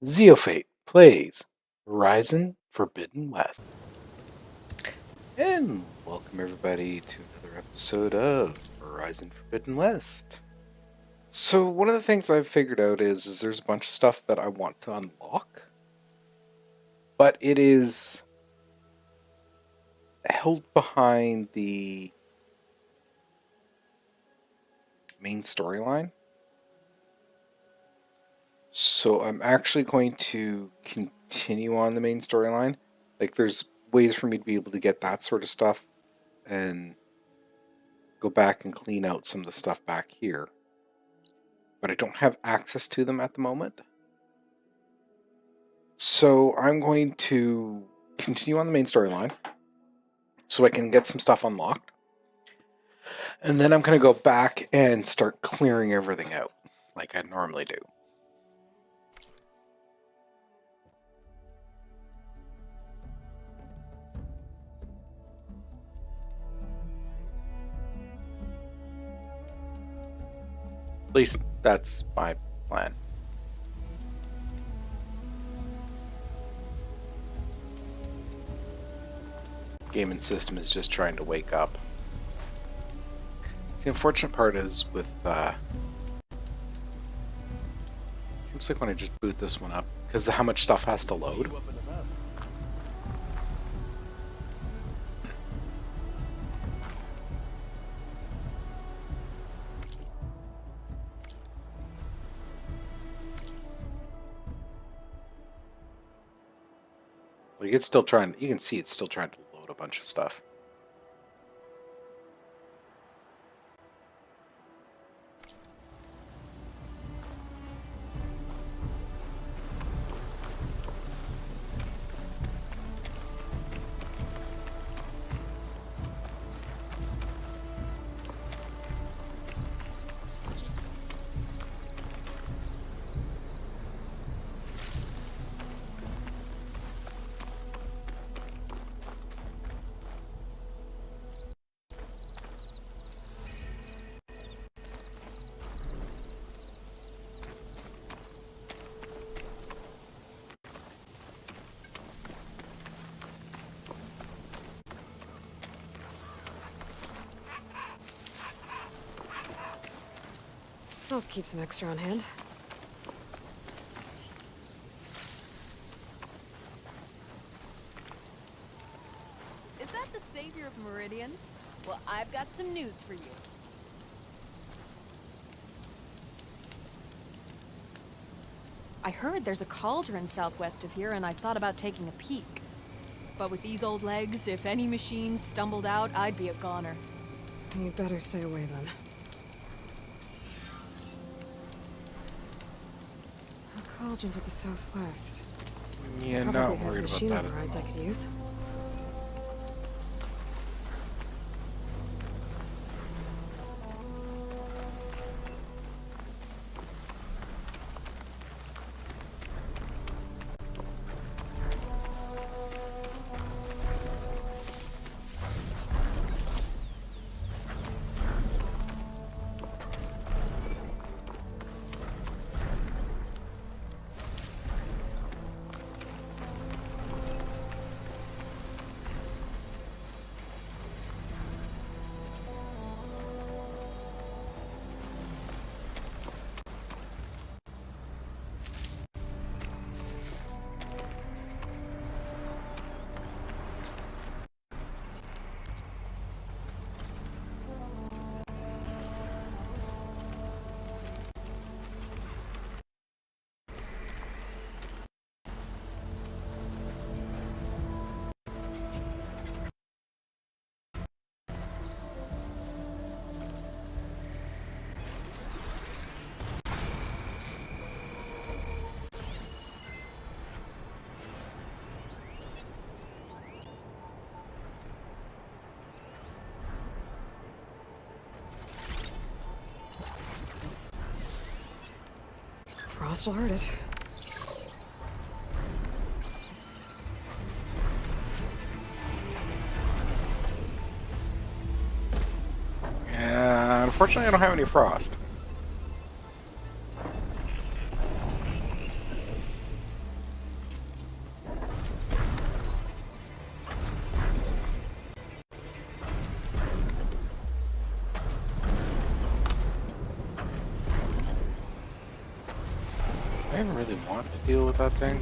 Zeofate plays Horizon Forbidden West. And welcome everybody to another episode of Horizon Forbidden West. So one of the things I've figured out is there's a bunch of stuff that I want to unlock, but it is held behind the main storyline. So I'm actually going to continue on the main storyline. Like, there's ways for me to be able to get that sort of stuff and go back and clean out some of the stuff back here. But I don't have access to them at the moment. So I'm going to continue on the main storyline so I can get some stuff unlocked. And then I'm going to go back and start clearing everything out like I normally do. At least that's my plan. Gaming system is just trying to wake up. The unfortunate part is with seems like when I just boot this one up, because of how much stuff has to load. Like, it's still trying, you can see it's still trying to load a bunch of stuff. Let's keep some extra on hand. Is that the savior of Meridian? Well, I've got some news for you. I heard there's a cauldron southwest of here, and I thought about taking a peek. But with these old legs, if any machines stumbled out, I'd be a goner. You better stay away then. A cauldron to the southwest. Yeah, Probably not has worried about machine that at overrides I all. could use. Frost will hurt it. Unfortunately, I don't have any frost. even really want to deal with that thing.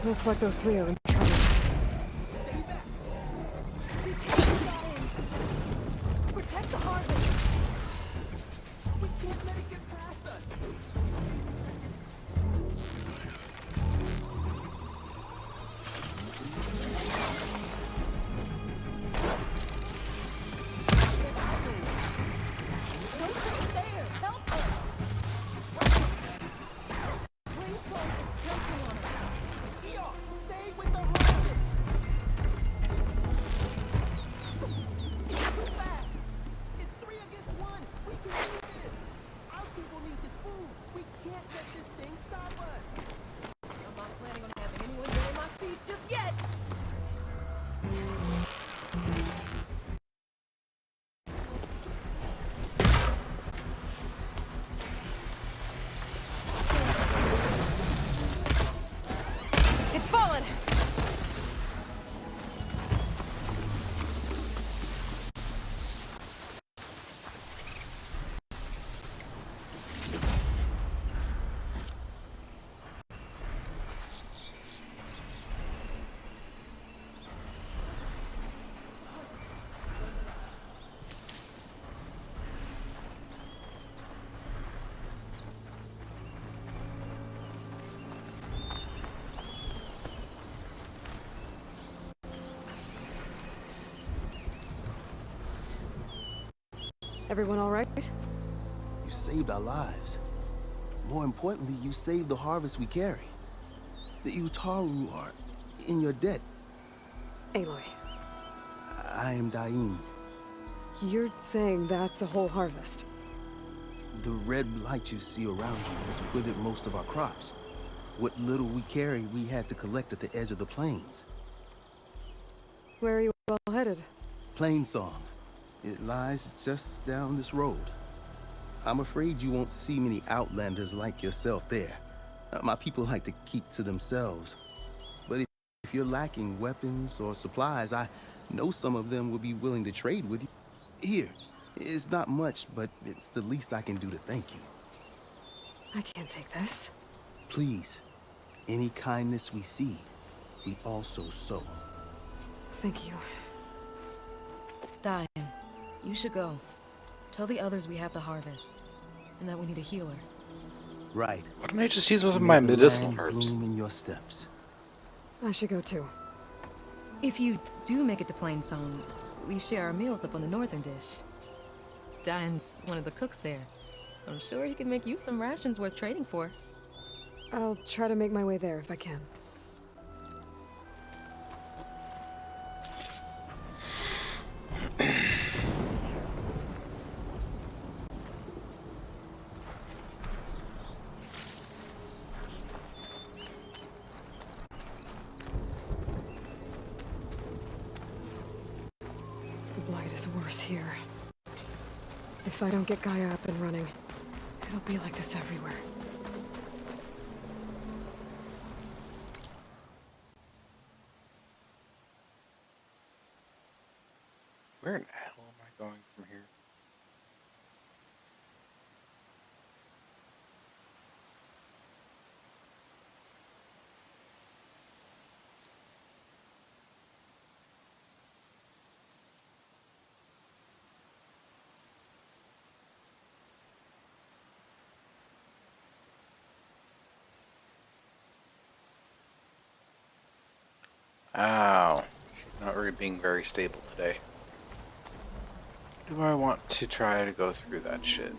Looks like those three are in trouble. Protect the harvest! We can't let it get past us! Don't stay there! Help us! Please close the counting on us! Eon, stay with the harvest! Too fast! It's 3 against 1! We can do this! Our people need this food! We can't let this thing stop us! I'm not planning on having anyone get in my seats just yet! It's fallen! Everyone all right? You saved our lives. More importantly, you saved the harvest we carry. The Utaru are in your debt. Aloy, I am Daim. you're saying that's a whole harvest? The red light you see around you has withered most of our crops. What little we carry, we had to collect at the edge of the plains. Where are you all headed? Plainsong. It lies just down this road. I'm afraid you won't see many outlanders like yourself there. My people like to keep to themselves. But if you're lacking weapons or supplies, I know some of them will be willing to trade with you. Here, it's not much, but it's the least I can do to thank you. I can't take this. Please, any kindness we see, we also sow. Thank you. Diane, you should go. Tell the others we have the harvest, and that we need a healer. Right. Why don't I just use one of May my the medicinal land herbs? bloom in your steps. I should go too. If you do make it to Plainsong, we share our meals up on the northern dish. Diane's one of the cooks there. I'm sure he can make you some rations worth trading for. I'll try to make my way there if I can. The blight is worse here. If I don't get Gaia up and running, it'll be like this everywhere. Where in the hell am I going from here? Ow. Not really being very stable today. Do I want to try to go through that shit?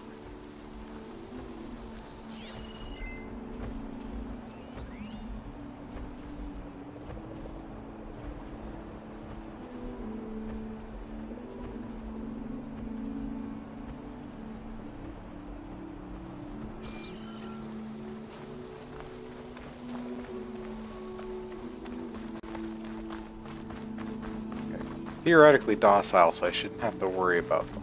Theoretically docile, so I shouldn't have to worry about them.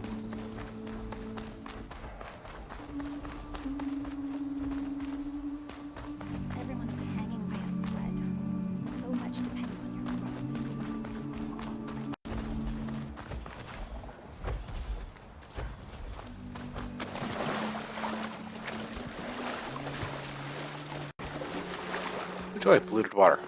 Enjoy polluted water.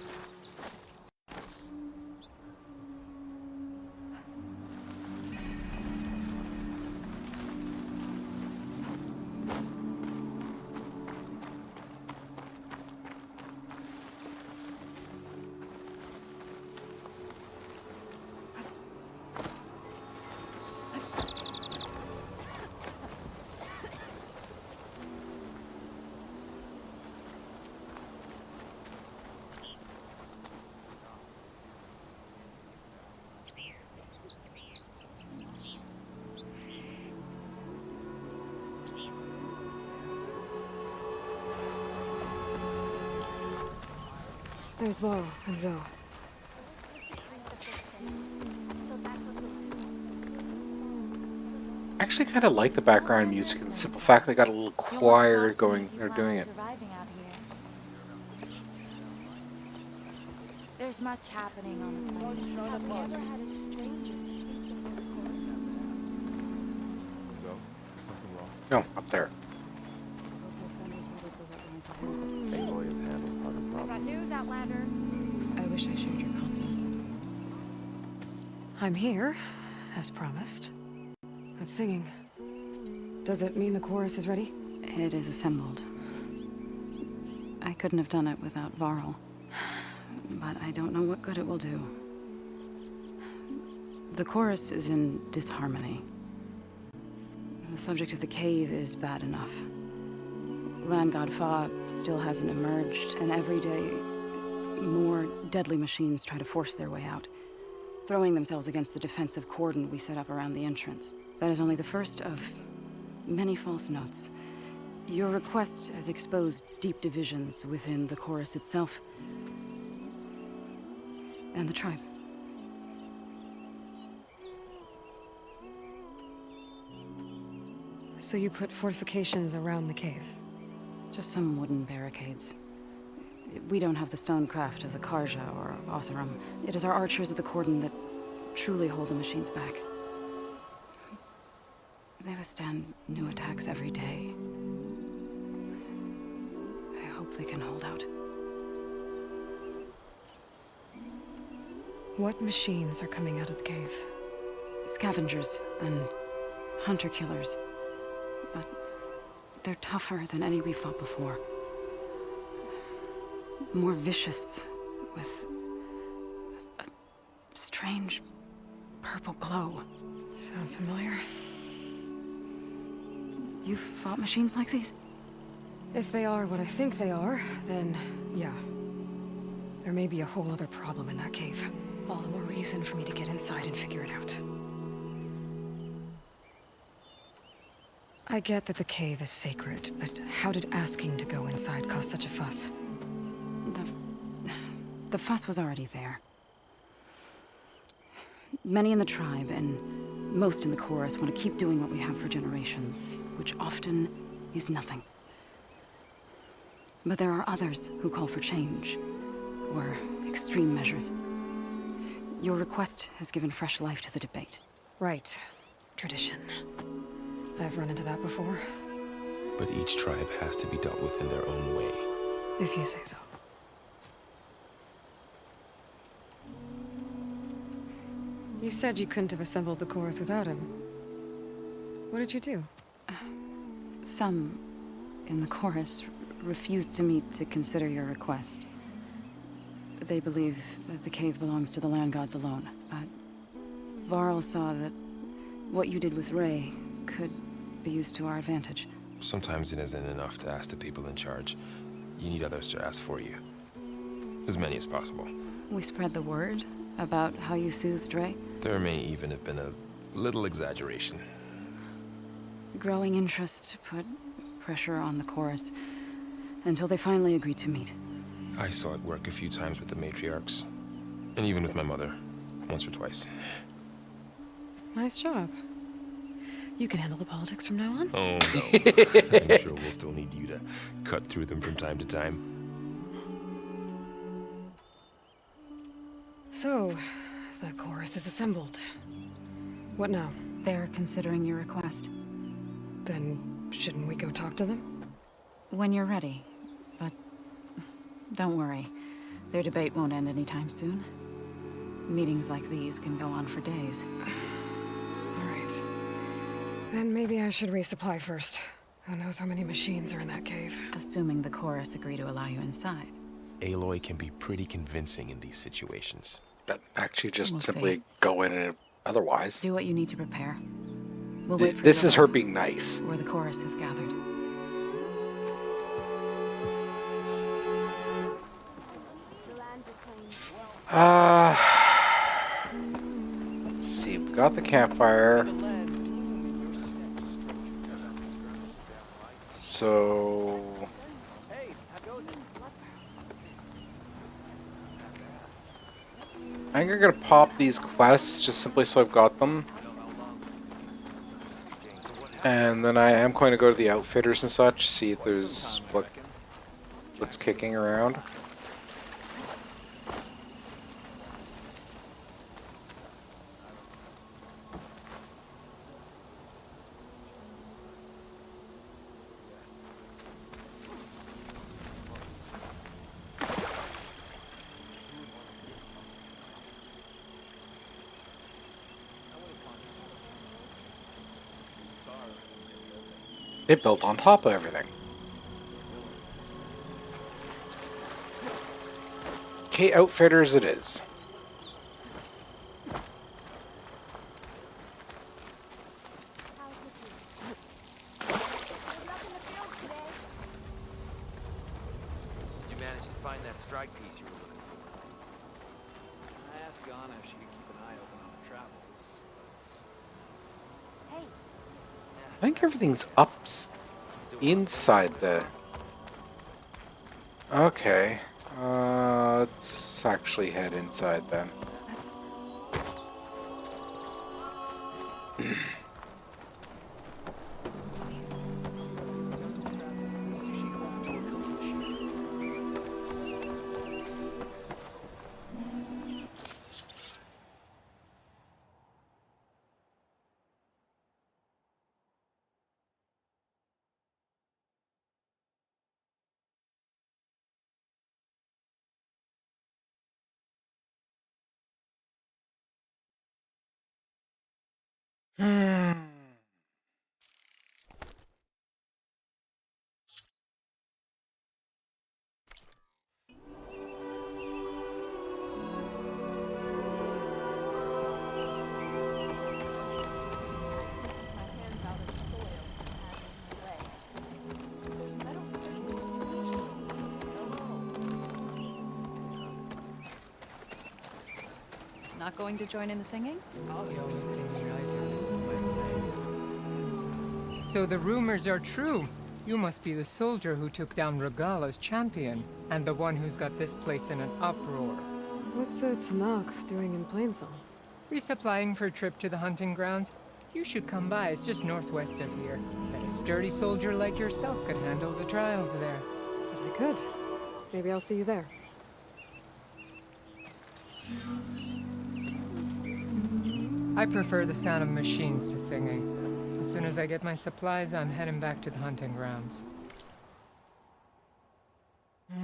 There's Varl and Zo. I actually kind of like the background music and the simple fact they got a little choir going. They're doing it. There's much happening on the planet. Have we ever had a stranger speak before the chorus? No, up there. Aloy has handled part of I got problems. news, Outlander. I wish I shared your confidence. I'm here, as promised. That singing. Does it mean the chorus is ready? It is assembled. I couldn't have done it without Varl. But I don't know what good it will do. The chorus is in disharmony. The subject of the cave is bad enough. Land God Fa still hasn't emerged, and every day more deadly machines try to force their way out, throwing themselves against the defensive cordon we set up around the entrance. That is only the first of many false notes. Your request has exposed deep divisions within the chorus itself and the tribe. So you put fortifications around the cave? Just some wooden barricades. We don't have the stonecraft of the Karja or Oseram. It is our archers of the cordon that truly hold the machines back. They withstand new attacks every day. I hope they can hold out. What machines are coming out of the cave? Scavengers and hunter-killers. But they're tougher than any we fought before. More vicious, with a strange purple glow. Sounds familiar. You've fought machines like these? If they are what I think they are, then yeah. There may be a whole other problem in that cave. All the more reason for me to get inside and figure it out. I get that the cave is sacred, but how did asking to go inside cause such a fuss? The fuss was already there. Many in the tribe, and most in the chorus, want to keep doing what we have for generations, which often is nothing. But there are others who call for change, or extreme measures. Your request has given fresh life to the debate. Right. Tradition. I've run into that before. But each tribe has to be dealt with in their own way. If you say so. You said you couldn't have assembled the chorus without him. What did you do? Some in the chorus refused to meet to consider your request. They believe that the cave belongs to the land gods alone, but Varl saw that what you did with Ray could be used to our advantage. Sometimes it isn't enough to ask the people in charge. You need others to ask for you. As many as possible. We spread the word about how you soothed Ray. There may even have been a little exaggeration. Growing interest put pressure on the chorus until they finally agreed to meet. I saw it work a few times with the matriarchs. And even with my mother. Once or twice. Nice job. You can handle the politics from now on? Oh, no. I'm sure we'll still need you to cut through them from time to time. So, the chorus is assembled. What now? They're considering your request. Then, shouldn't we go talk to them? When you're ready. But don't worry. Their debate won't end anytime soon. Meetings like these can go on for days. Alright. Then maybe I should resupply first. Who knows how many machines are in that cave? Assuming the Chorus agree to allow you inside. Aloy can be pretty convincing in these situations. That actually just We'll simply see. go in and otherwise. Do what you need to prepare. We'll wait for This you is her above, being nice. where the Chorus has gathered. Uh, let's see. We got the campfire. So I think I'm gonna pop these quests just simply so I've got them. And then I am going to go to the outfitters and such, see if there's what's kicking around. They built on top of everything. Okay, outfitters it is. Did you manage to find that strike piece you were looking for? I asked Ghana if she could keep an eye open on the travels. Hey, I think everything's up inside the... Okay. Let's actually head inside then. Not going to join in the singing? The only singing I do is play. So the rumors are true. You must be the soldier who took down Regala's champion, and the one who's got this place in an uproar. What's a Tanakh doing in Plainsong? Resupplying for a trip to the hunting grounds? You should come by, it's just northwest of here. Bet a sturdy soldier like yourself could handle the trials there. But I could. Maybe I'll see you there. I prefer the sound of machines to singing. As soon as I get my supplies, I'm heading back to the hunting grounds.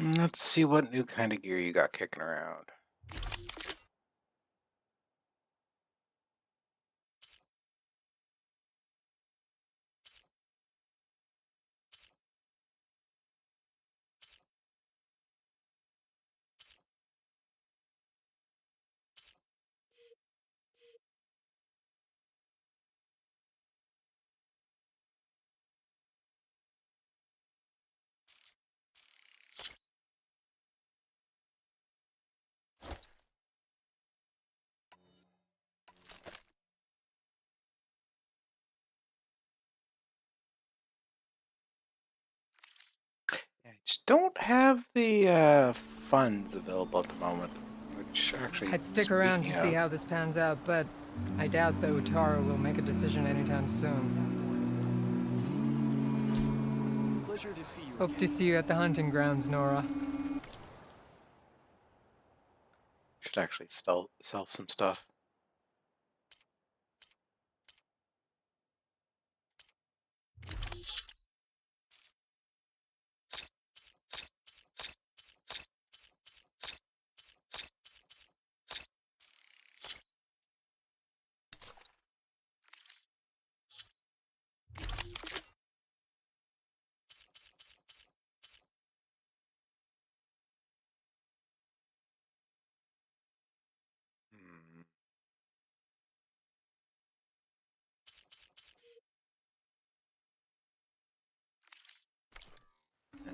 Let's see what new kind of gear you got kicking around. I just don't have the funds available at the moment, which actually... I'd stick around to speaking see of- how this pans out, but I doubt the Utara will make a decision anytime soon. Pleasure to see you. Hope to see you at the hunting grounds, Nora. Should actually sell some stuff.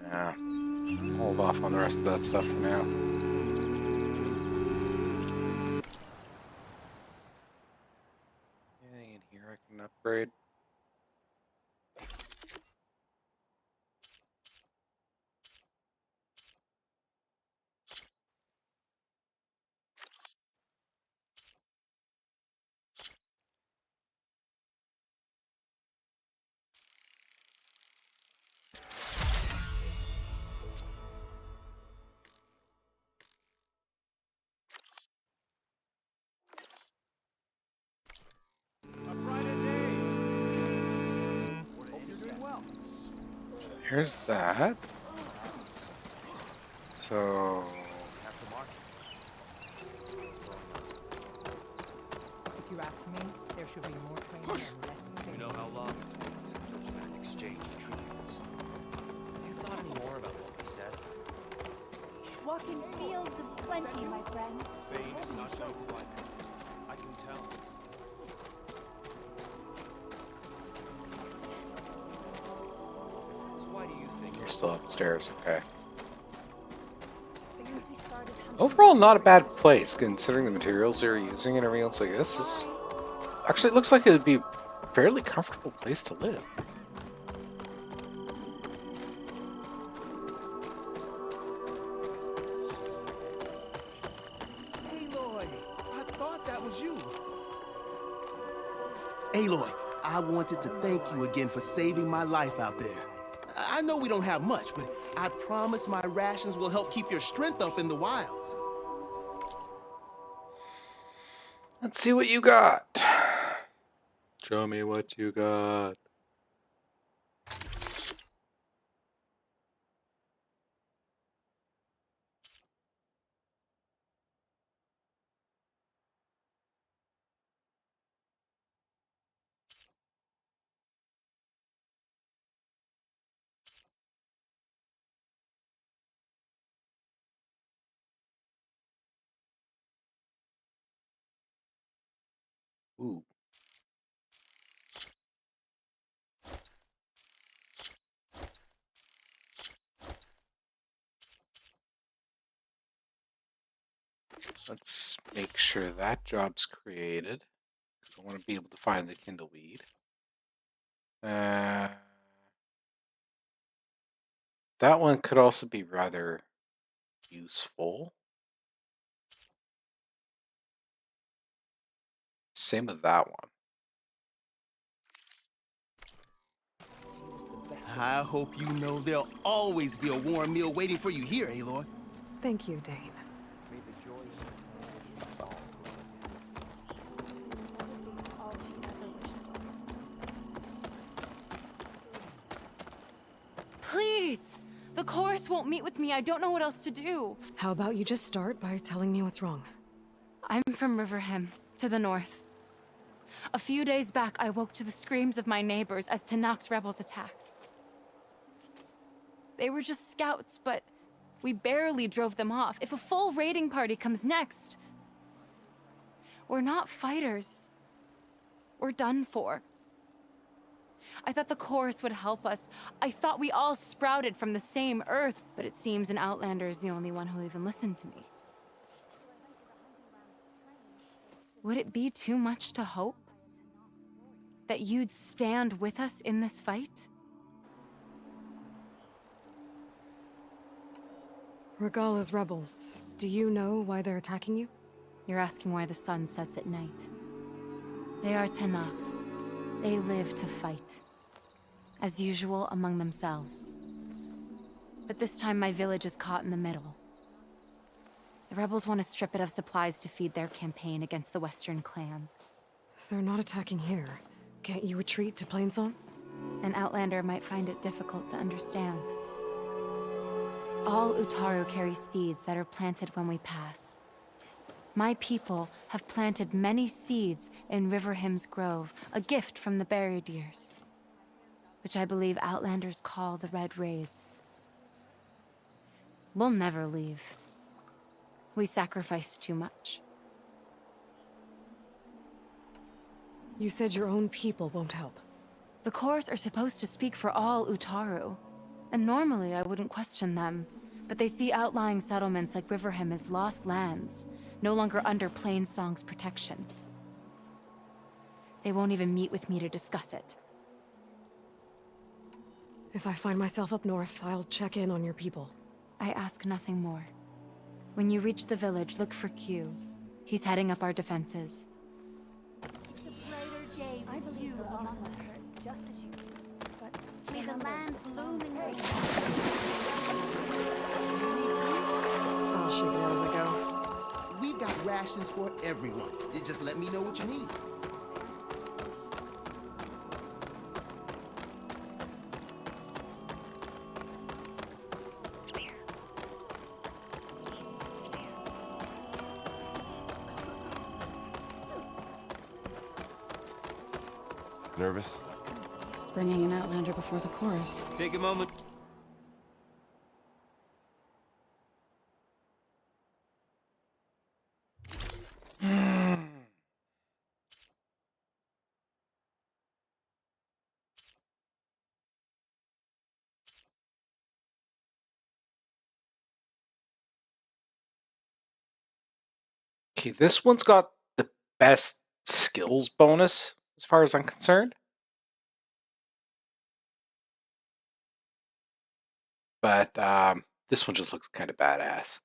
Yeah. Hold off on the rest of that stuff for now. Anything in here I can upgrade? A brighter day. Hope you're doing well. Here's that. So... If you ask me, there should be more training and less You know how long it took such an exchange of treatments. Have you thought any more about what we said? Walk in fields of plenty, my friend. Fate is not going to like it. I can tell. So why do you think You're still upstairs, okay. But once we started hunting, Overall, not a bad place, considering the materials they're using and everything else like this. Is... Actually, it looks like it would be a fairly comfortable place to live. Aloy, I thought that was you. Aloy, I wanted to thank you again for saving my life out there. I know we don't have much, but I promise my rations will help keep your strength up in the wilds. Let's see what you got. Show me what you got. Ooh. Let's make sure that job's created, because I want to be able to find the kindleweed. That one could also be rather useful. Same with that one. I hope you know there'll always be a warm meal waiting for you here, Aloy. Thank you, Dane. Please! The chorus won't meet with me. I don't know what else to do. How about you just start by telling me what's wrong? I'm from Riverhim, to the north. A few days back, I woke to the screams of my neighbors as Tanak's rebels attacked. They were just scouts, but we barely drove them off. If a full raiding party comes next, we're not fighters. We're done for. I thought the chorus would help us. I thought we all sprouted from the same earth, but it seems an outlander is the only one who'll even listen to me. Would it be too much to hope that you'd stand with us in this fight? Regala's rebels. Do you know why they're attacking you? You're asking why the sun sets at night. They are Tanaks. They live to fight. As usual, among themselves. But this time my village is caught in the middle. The rebels want to strip it of supplies to feed their campaign against the western clans. They're not attacking here. Can't you retreat to Plainsong? An outlander might find it difficult to understand. All Utaru carry seeds that are planted when we pass. My people have planted many seeds in Riverhim's Grove, a gift from the buried years, which I believe outlanders call the Red Raids. We'll never leave. We sacrificed too much. You said your own people won't help. The chorus are supposed to speak for all Utaru, And normally I wouldn't question them, but they see outlying settlements like Riverham as lost lands, no longer under Plainsong's protection. They won't even meet with me to discuss it. If I find myself up north, I'll check in on your people. I ask nothing more. When you reach the village, look for Q. He's heading up our defenses. I believe the losses hurt just as you do. But may the land bloom in your I'll shake it out as I go. We've got rations for everyone. You just let me know what you need. Nervous? Bringing an Outlander before the chorus. Take a moment. Okay, this one's got the best skills bonus as far as I'm concerned. But this one just looks kind of badass.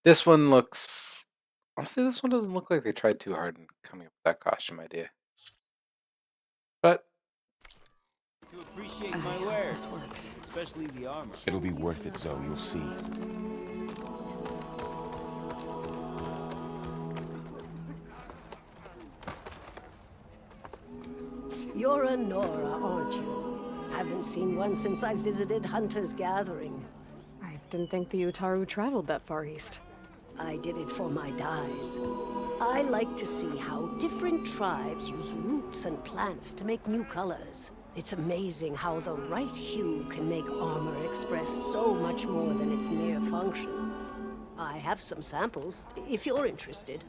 This one looks... Honestly, this one doesn't look like they tried too hard in coming up with that costume idea. But... To appreciate I my hope wares, this works. especially the armor. It'll be worth it, Zoe. You'll see. You're a Nora, aren't you? Haven't seen one since I visited Hunter's Gathering. I didn't think the Utaru traveled that far east. I did it for my dyes. I like to see how different tribes use roots and plants to make new colors. It's amazing how the right hue can make armor express so much more than its mere function. I have some samples, if you're interested.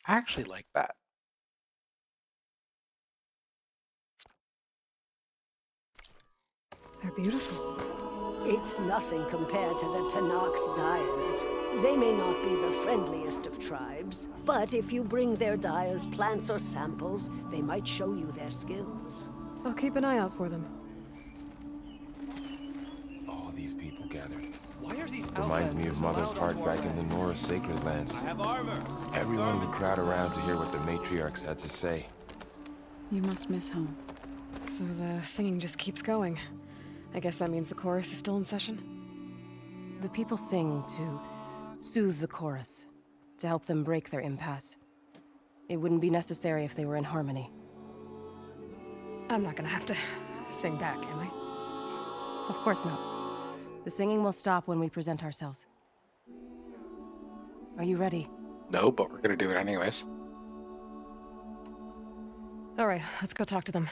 I actually like that. They're beautiful. It's nothing compared to the Tanakh dyers. They may not be the friendliest of tribes, but if you bring their dyers plants or samples, they might show you their skills. I'll keep an eye out for them. All these people gathered. Why are these Reminds me of outlanders Mother's allowed Heart onto back our in the lands? Nora Sacred Lands. I have armor. Everyone would crowd around to hear what the matriarchs had to say. You must miss home. So the singing just keeps going. I guess that means the chorus is still in session? The people sing to soothe the chorus, to help them break their impasse. It wouldn't be necessary if they were in harmony. I'm not gonna have to sing back, am I? Of course not. The singing will stop when we present ourselves. Are you ready? No, but we're gonna do it anyways. All right, let's go talk to them.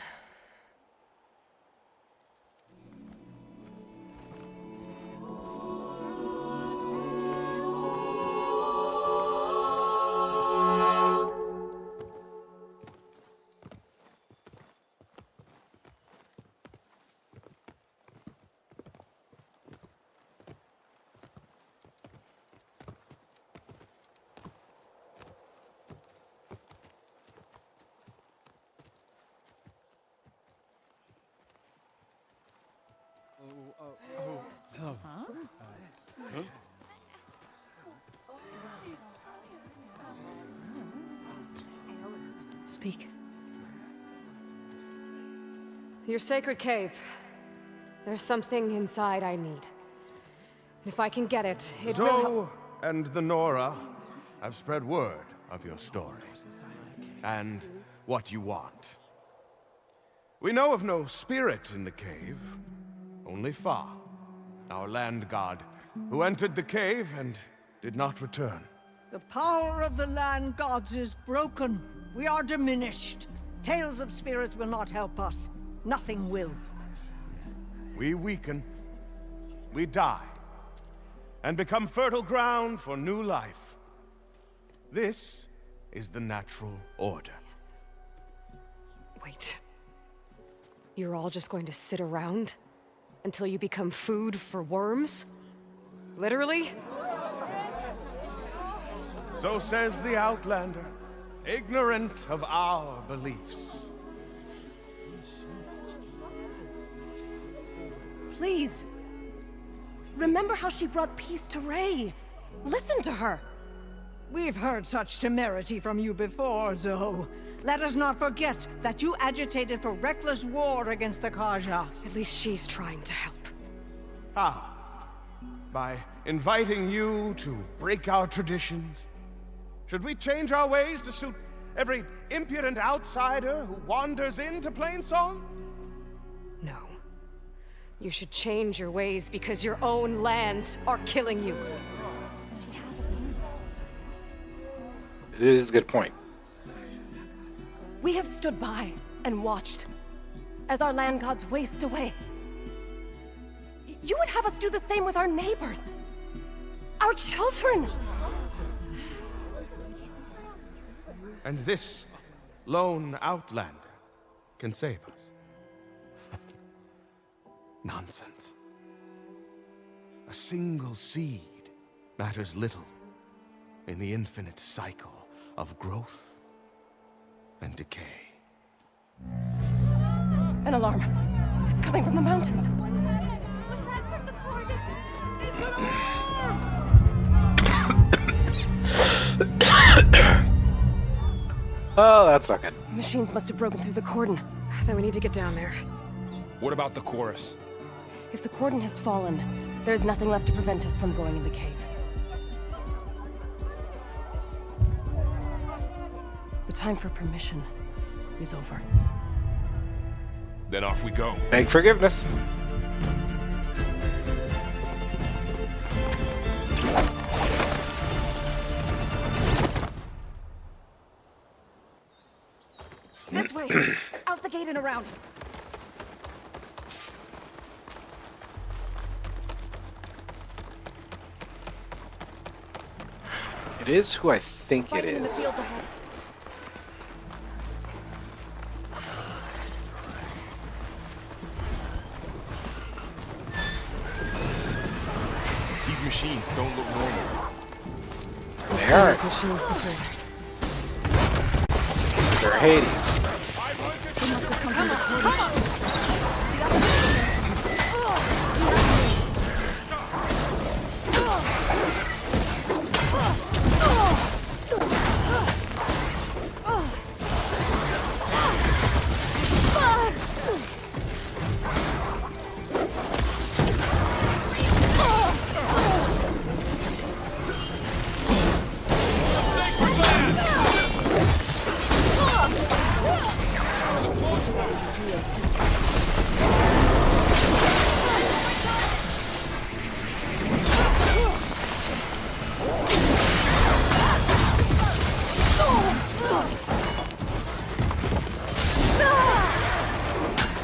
Speak. Your sacred cave. There's something inside I need. If I can get it, it will help. and the Nora have spread word of your story, and what you want. We know of no spirit in the cave, only Fa, our land god, who entered the cave and did not return. The power of the land gods is broken. We are diminished. Tales of spirits will not help us. Nothing will. We weaken, we die, and become fertile ground for new life. This is the natural order. Yes. Wait. You're all just going to sit around until you become food for worms? Literally? So says the Outlander, ignorant of our beliefs. Please. Remember how she brought peace to Ray. Listen to her. We've heard such temerity from you before, Zo. Let us not forget that you agitated for reckless war against the Kaja. At least she's trying to help. How? By inviting you to break our traditions? Should we change our ways to suit every impudent outsider who wanders into Plainsong? No. You should change your ways because your own lands are killing you. It is a good point. We have stood by and watched as our land gods waste away. You would have us do the same with our neighbors, our children. And this lone outlander can save us. Nonsense. A single seed matters little in the infinite cycle of growth and decay. An alarm. It's coming from the mountains. Was that from the corridor? It's an alarm! Oh, that's not good. Machines must have broken through the cordon. Then we need to get down there. What about the Chorous? If the cordon has fallen, there's nothing left to prevent us from going in the cave. The time for permission is over. Then off we go. Beg forgiveness. This way! Out the gate and around! It is who I think it Fighting in the is. fields ahead. These machines don't look normal. They are. These machines before. They're Hades.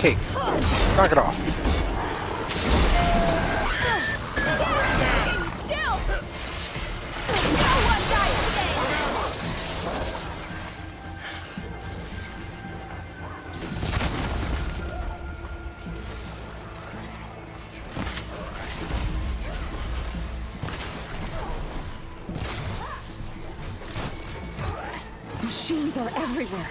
Okay, knock it off. Chill! No one dies today! Machines are everywhere.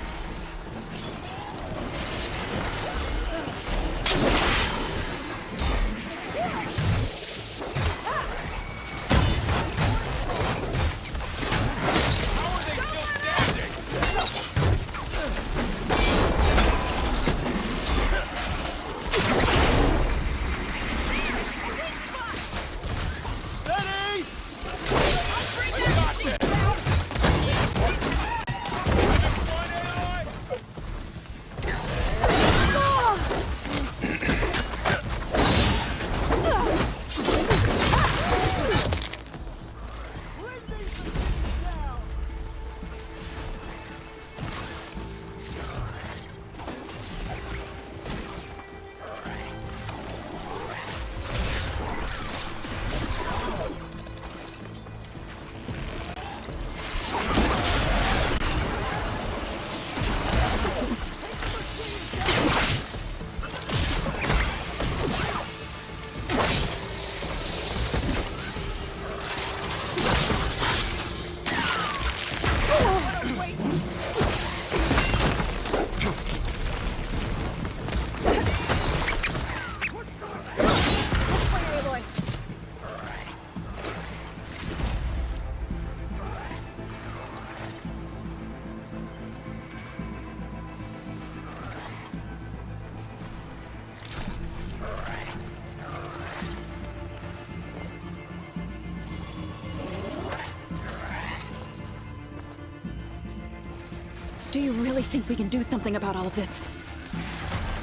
Do you really think we can do something about all of this?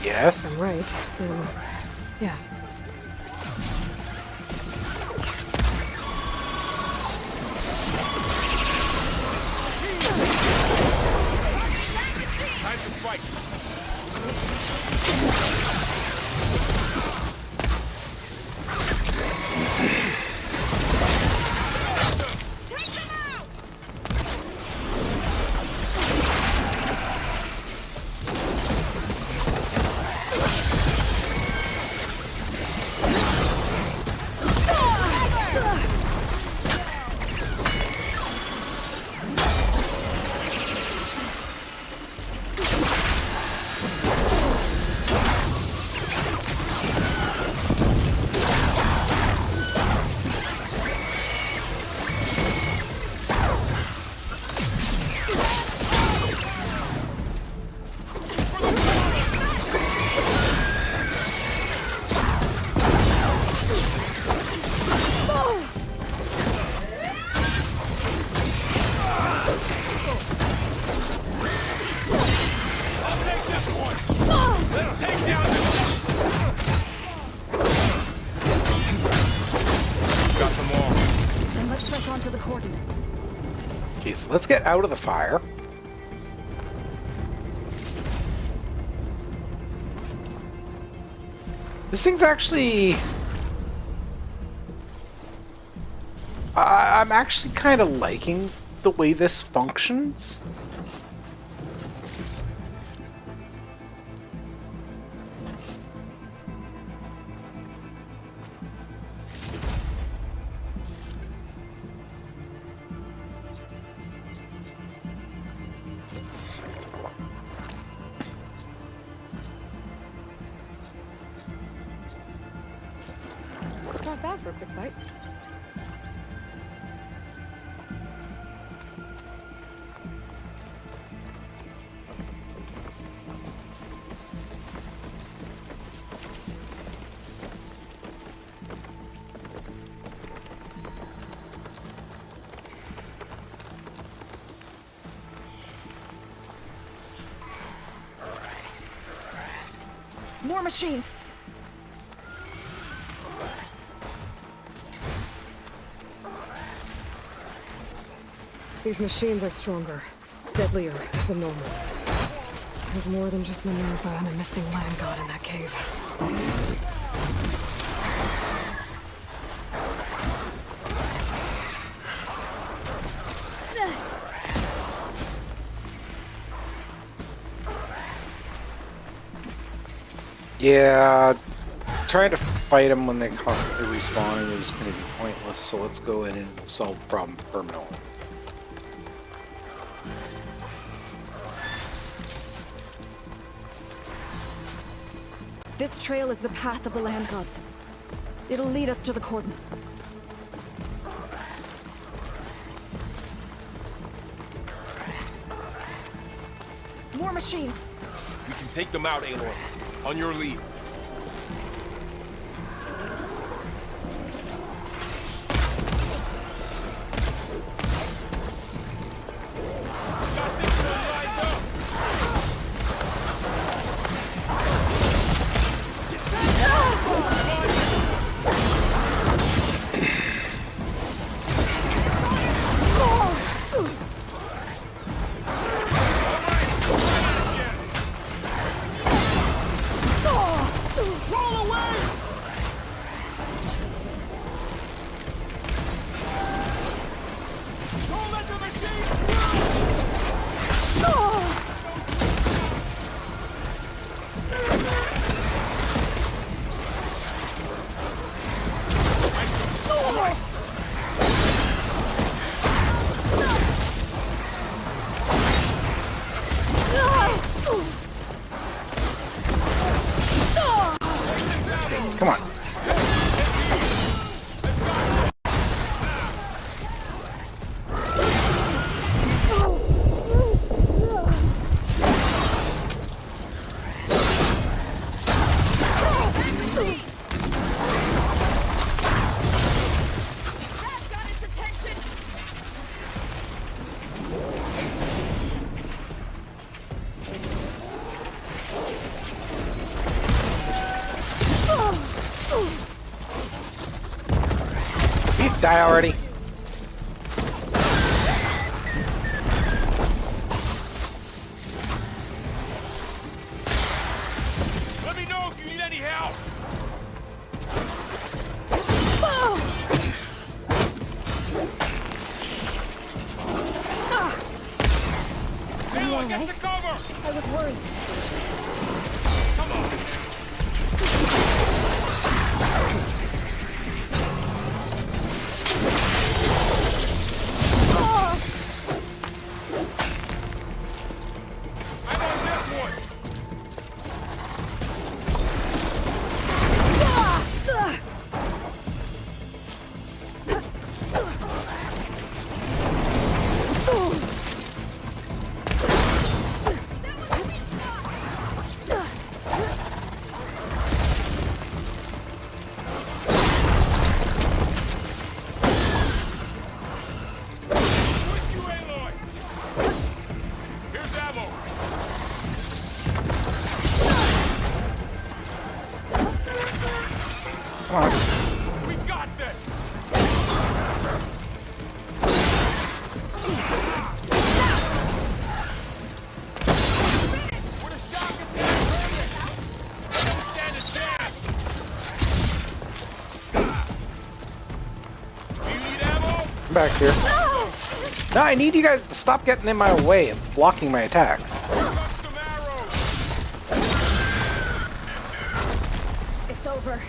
Yes. I'm right. Yeah. Time to fight. Okay, so let's get out of the fire. This thing's actually... I'm actually kind of liking the way this functions. Not bad for a quick bite. More machines! These machines are stronger, deadlier than normal. There's more than just Minerva and a missing land god in that cave. Yeah, trying to fight them when they constantly respawning is going to be pointless, so let's go in and solve the problem permanently. This trail is the path of the land gods. It'll lead us to the cordon. More machines! We can take them out, Aloy. On your lead. Oh! Die already. Let me know if you need any help! Aloy, get to cover! I was worried. Come on! I'm on this one! With you, Aloy! Here's ammo! Come on. We got this! With a shock attack, perfect! Stand a chance! Do you need ammo? I'm back here. No, I need you guys to stop getting in my way and blocking my attacks. It's over.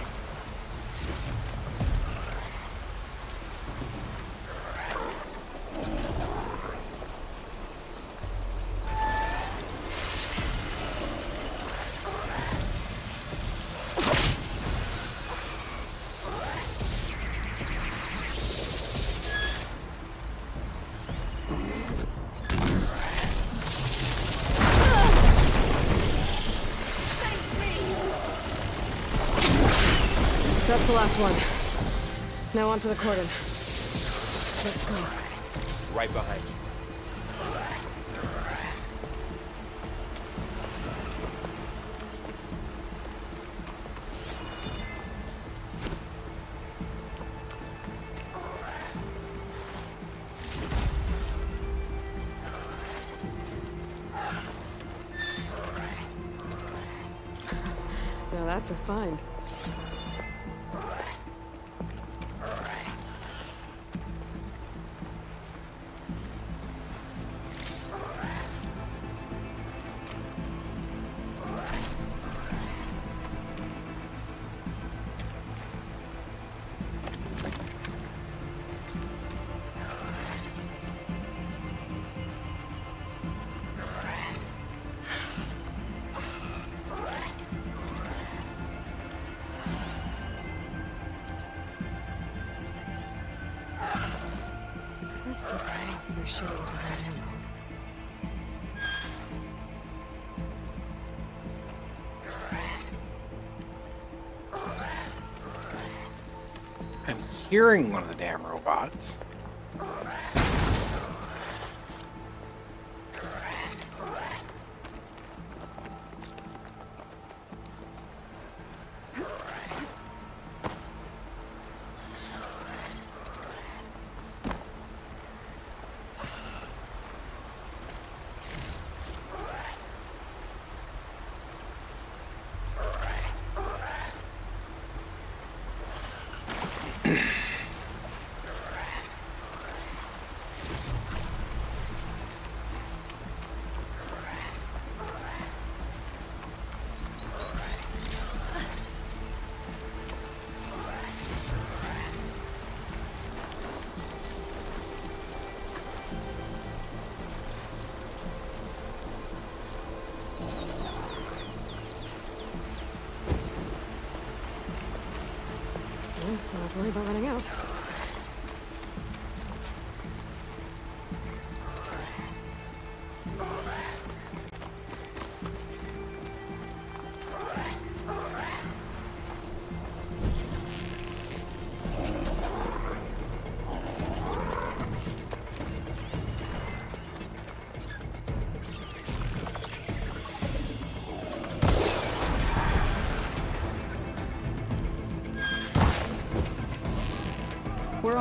That's the last one. Now onto the cordon. Let's go. Right behind you. Now that's a find. That's so bad. You're sure you had ammo. I'm hearing one of the damn robots. Well, not have to worry about running out.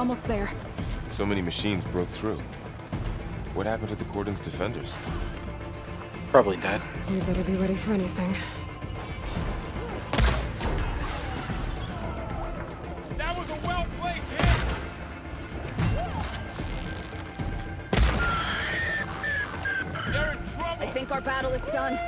almost there. So many machines broke through. What happened to the Cordon's defenders? Probably dead. We better be ready for anything. That was a well-placed hit! They're in trouble! I think our battle is done.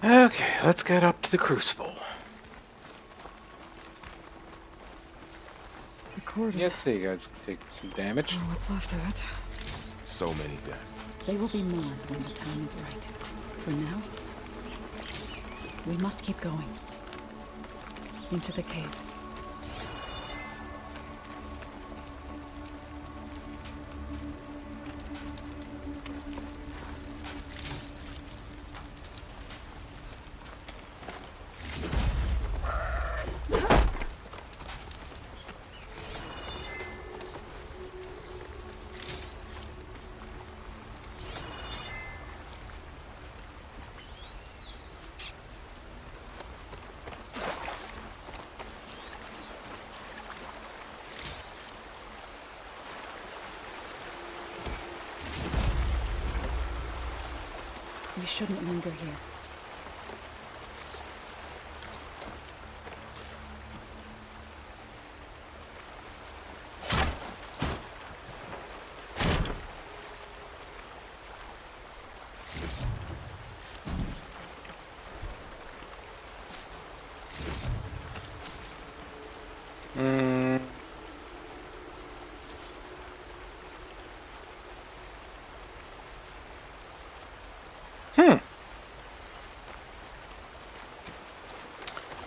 Okay, let's get up to the Crucible. Recorded. Yeah, I'd say you guys can take some damage. What's left of it? So many dead. They will be more when the time is right. For now, we must keep going. Into the cave. We shouldn't linger here.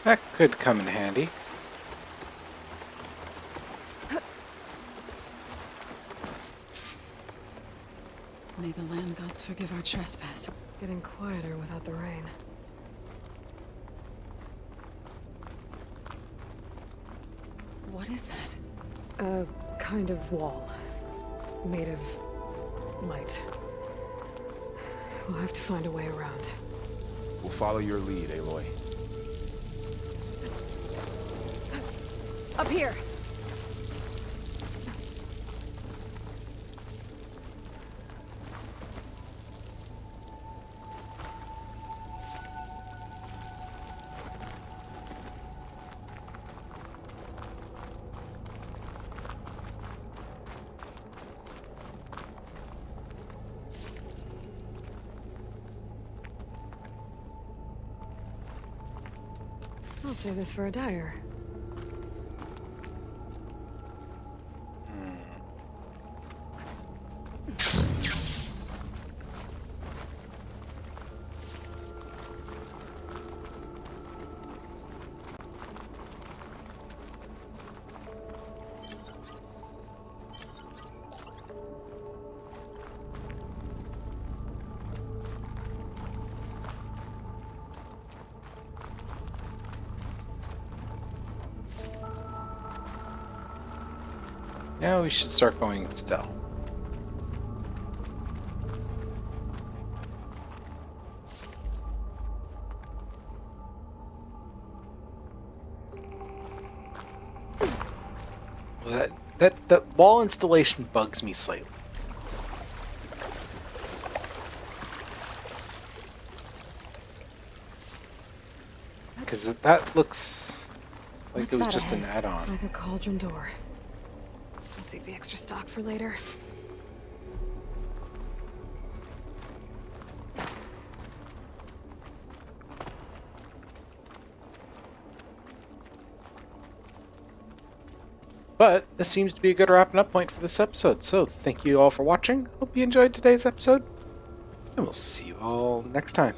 That could come in handy. May the land gods forgive our trespass. Getting quieter without the rain. What is that? A kind of wall. Made of light. We'll have to find a way around. We'll follow your lead, Aloy. Up here! I'll save this for a dyer. Now we should start going stealth. That wall installation bugs me slightly. Because that looks like What's it was that just ahead? an add-on. Like a cauldron door. I'll save the extra stock for later. But this seems to be a good wrapping up point for this episode. So thank you all for watching. Hope you enjoyed today's episode. And we'll see you all next time.